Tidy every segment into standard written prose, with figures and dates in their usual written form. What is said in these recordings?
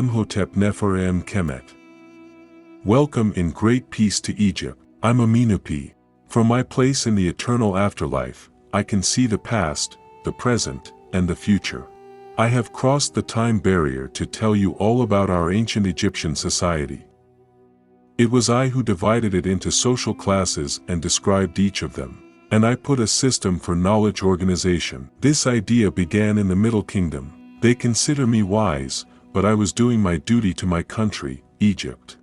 Emhotep Neferem Kemet. Welcome in great peace to Egypt. I'm Amenope. From my place in the eternal afterlife, I can see the past, the present, and the future. I have crossed the time barrier to tell you all about our ancient Egyptian society. It was I who divided it into social classes and described each of them, and I put a system for knowledge organization. This idea began in the Middle Kingdom. They consider me wise, but I was doing my duty to my country, Egypt.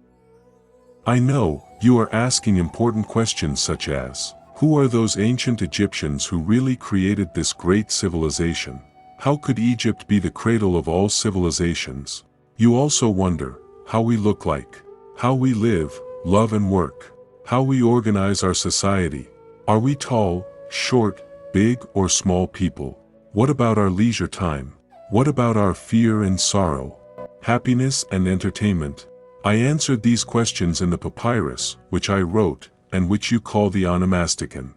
I know, you are asking important questions such as, who are those ancient Egyptians who really created this great civilization? How could Egypt be the cradle of all civilizations? You also wonder, how we look like, how we live, love and work, how we organize our society. Are we tall, short, big or small people? What about our leisure time? What about our fear and sorrow, happiness and entertainment? I answered these questions in the papyrus, which I wrote, and which you call the Onomasticon.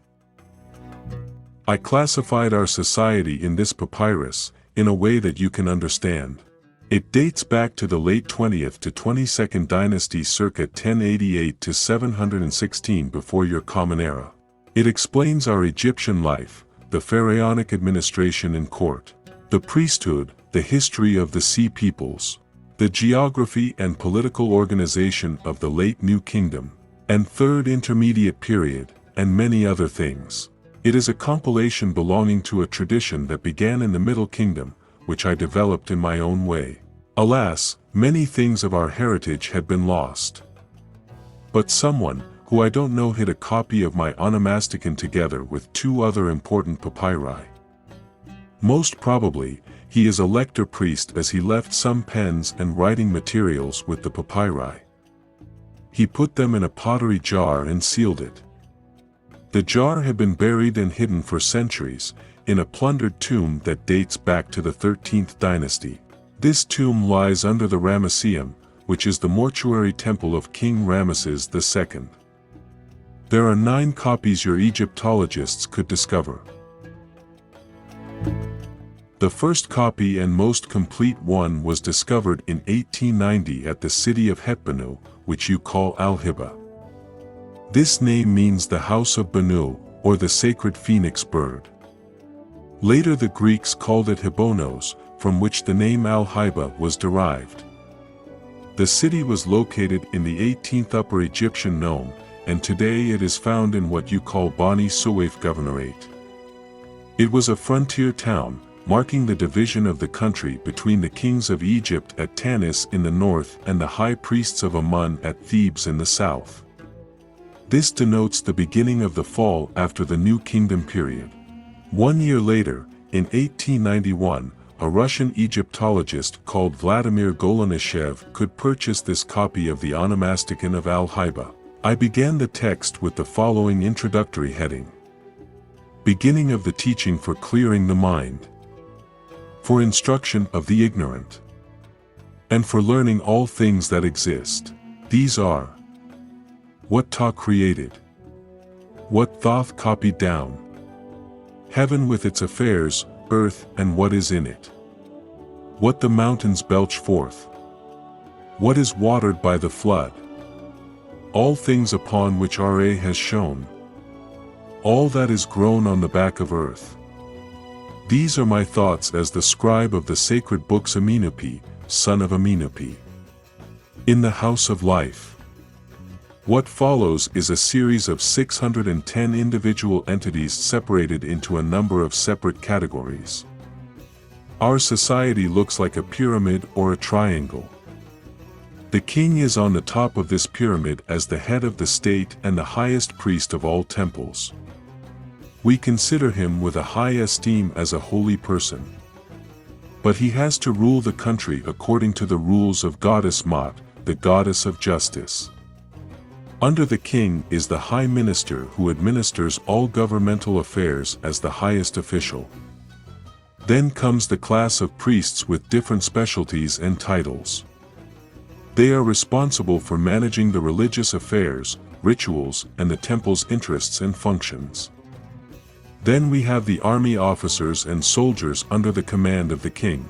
I classified our society in this papyrus, in a way that you can understand. It dates back to the late 20th to 22nd dynasty circa 1088 to 716 before your Common Era. It explains our Egyptian life, the pharaonic administration and court, the priesthood, the history of the sea peoples, the geography and political organization of the late New Kingdom, and Third Intermediate Period, and many other things. It is a compilation belonging to a tradition that began in the Middle Kingdom, which I developed in my own way. Alas, many things of our heritage had been lost. But someone, who I don't know, hid a copy of my Onomasticon together with two other important papyri. Most probably, he is a lector priest, as he left some pens and writing materials with the papyri. He put them in a pottery jar and sealed it. The jar had been buried and hidden for centuries, in a plundered tomb that dates back to the 13th dynasty. This tomb lies under the Ramesseum, which is the mortuary temple of King Ramesses II. There are 9 copies your Egyptologists could discover. The first copy and most complete one was discovered in 1890 at the city of Hetbanu, which you call Al-Hiba. This name means the house of Banu, or the sacred phoenix bird. Later the Greeks called it Hibonos, from which the name Al-Hiba was derived. The city was located in the 18th Upper Egyptian Nome, and today it is found in what you call Bani Suef Governorate. It was a frontier town, marking the division of the country between the kings of Egypt at Tanis in the north and the high priests of Amun at Thebes in the south. This denotes the beginning of the fall after the New Kingdom period. 1 year later, in 1891, a Russian Egyptologist called Vladimir Golenishchev could purchase this copy of the Onomasticon of Al-Hiba. I began the text with the following introductory heading. Beginning of the teaching for clearing the mind, for instruction of the ignorant, and for learning all things that exist. These are: what Ta created, what Thoth copied down, heaven with its affairs, earth and what is in it, what the mountains belch forth, what is watered by the flood, all things upon which Ra has shone, all that is grown on the back of earth. These are my thoughts as the scribe of the sacred books Amenope, son of Amenope. In the house of life. What follows is a series of 610 individual entities separated into a number of separate categories. Our society looks like a pyramid or a triangle. The king is on the top of this pyramid as the head of the state and the highest priest of all temples. We consider him with a high esteem as a holy person. But he has to rule the country according to the rules of goddess Maat, the goddess of justice. Under the king is the high minister who administers all governmental affairs as the highest official. Then comes the class of priests with different specialties and titles. They are responsible for managing the religious affairs, rituals, and the temple's interests and functions. Then we have the army officers and soldiers under the command of the king.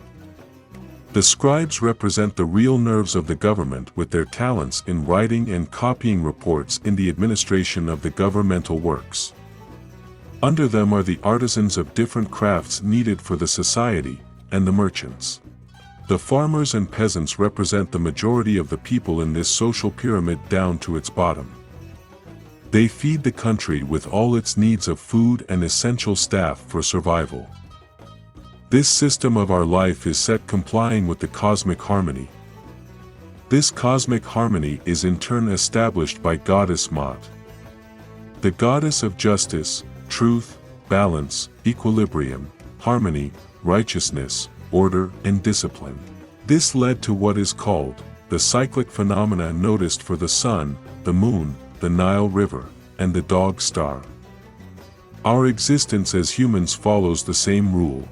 The scribes represent the real nerves of the government with their talents in writing and copying reports in the administration of the governmental works. Under them are the artisans of different crafts needed for the society, and the merchants. The farmers and peasants represent the majority of the people in this social pyramid down to its bottom. They feed the country with all its needs of food and essential staff for survival. This system of our life is set complying with the cosmic harmony. This cosmic harmony is in turn established by goddess Maat, the goddess of justice, truth, balance, equilibrium, harmony, righteousness, order, and discipline. This led to what is called the cyclic phenomena noticed for the sun, the moon, the Nile River, and the dog star. Our existence as humans follows the same rule.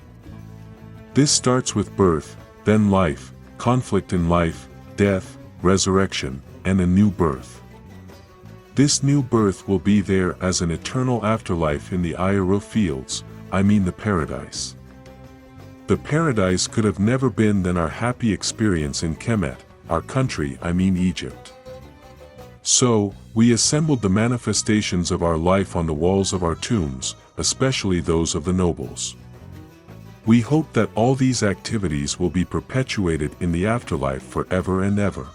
This starts with birth, then life, conflict in life, death, resurrection, and a new birth. This new birth will be there as an eternal afterlife in the Iaro fields, I mean the paradise. The paradise could have never been than our happy experience in Kemet, our country, I mean Egypt. So, we assembled the manifestations of our life on the walls of our tombs, especially those of the nobles. We hope that all these activities will be perpetuated in the afterlife forever and ever.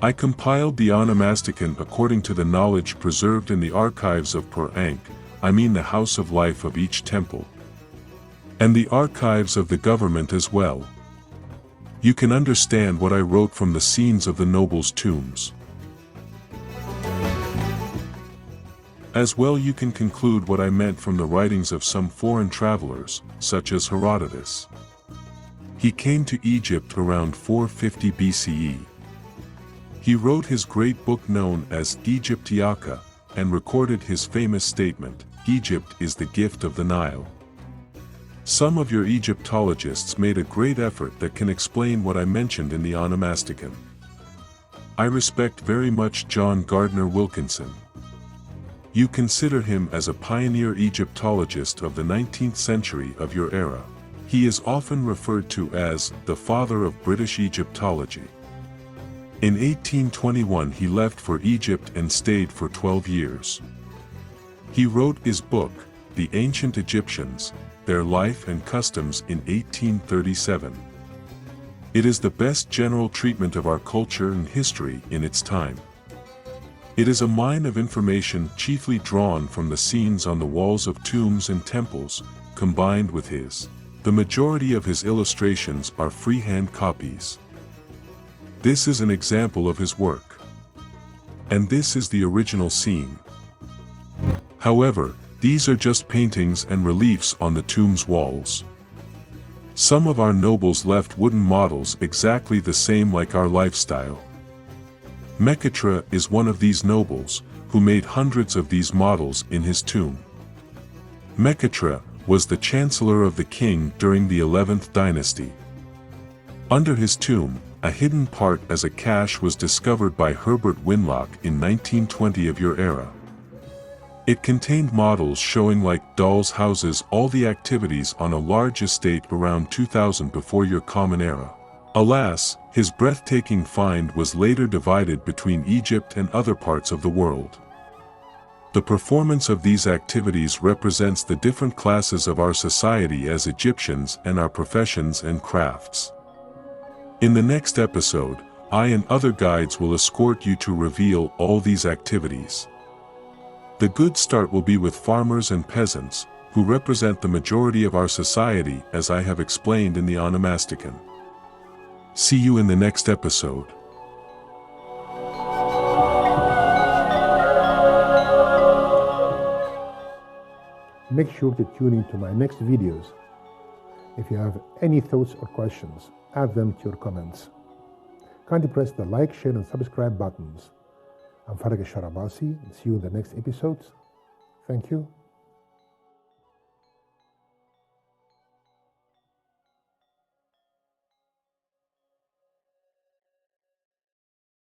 I compiled the Onomasticon according to the knowledge preserved in the archives of Per-Ankh, I mean the house of life of each temple, and the archives of the government as well. You can understand what I wrote from the scenes of the nobles' tombs. As well you can conclude what I meant from the writings of some foreign travelers, such as Herodotus. He came to Egypt around 450 BCE. He wrote his great book known as Egyptologist, and recorded his famous statement, "Egypt is the gift of the Nile." Some of your Egyptologists made a great effort that can explain what I mentioned in the Onomasticon. I respect very much John Gardner Wilkinson. You consider him as a pioneer Egyptologist of the 19th century of your era. He is often referred to as the father of British Egyptology. In 1821 he left for Egypt and stayed for 12 years. He wrote his book, The Ancient Egyptians, Their Life and Customs in 1837. It is the best general treatment of our culture and history in its time. It is a mine of information chiefly drawn from the scenes on the walls of tombs and temples, combined with his. The majority of his illustrations are freehand copies. This is an example of his work. And this is the original scene. However, these are just paintings and reliefs on the tomb's walls. Some of our nobles left wooden models exactly the same like our lifestyle. Meketra is one of these nobles, who made hundreds of these models in his tomb. Meketra was the chancellor of the king during the 11th dynasty. Under his tomb, a hidden part as a cache was discovered by Herbert Winlock in 1920 of your era. It contained models showing like dolls' houses all the activities on a large estate around 2000 before your common era. Alas, his breathtaking find was later divided between Egypt and other parts of the world. The performance of these activities represents the different classes of our society as Egyptians and our professions and crafts. In the next episode, I and other guides will escort you to reveal all these activities. The good start will be with farmers and peasants, who represent the majority of our society as I have explained in the Onomasticon. See you in the next episode. Make sure to tune into my next videos. If you have any thoughts or questions, add them to your comments. Kindly press the like, share and subscribe buttons. I'm Farag al-Sharabasi and see you in the next episodes. Thank you.